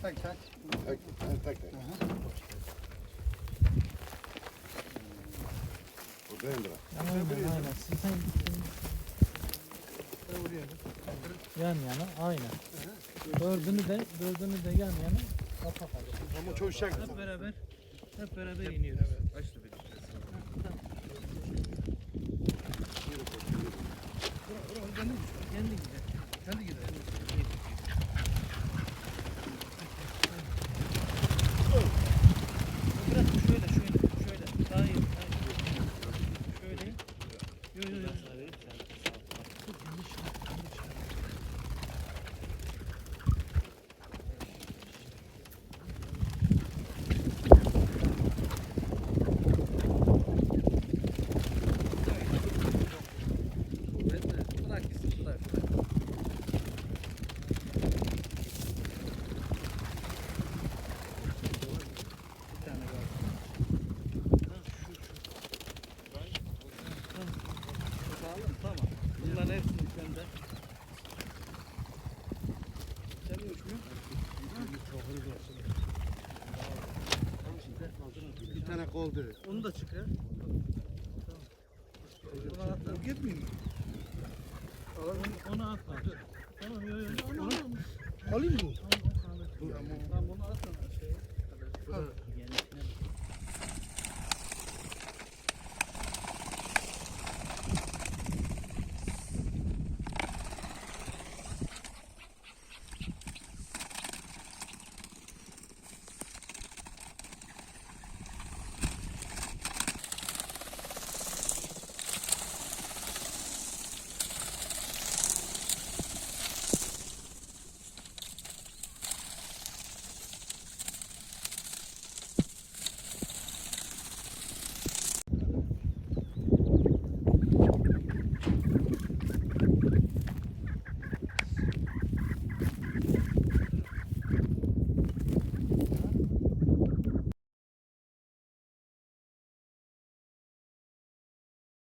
Tek tek. Tek. Buradayım bırak. Aynen. Sizden yan yana aynen. Dördünü de yan yana kapak alıyor. Ama çok şey. Hep beraber iniyoruz. Açtı bir şey. Kendi gider. Kendi gider. Bırak şöyle. Daha iyi. Şöyle. Yo. Bırak gitsin. Bırak. Tamam. Bunların hepsini sende. Sen mi uçmuyor? Bir tane kaldı. Onu da çıkar. Bunu atlar gitmiyor mu? Onu atma. Tamam yo. Alayım mı?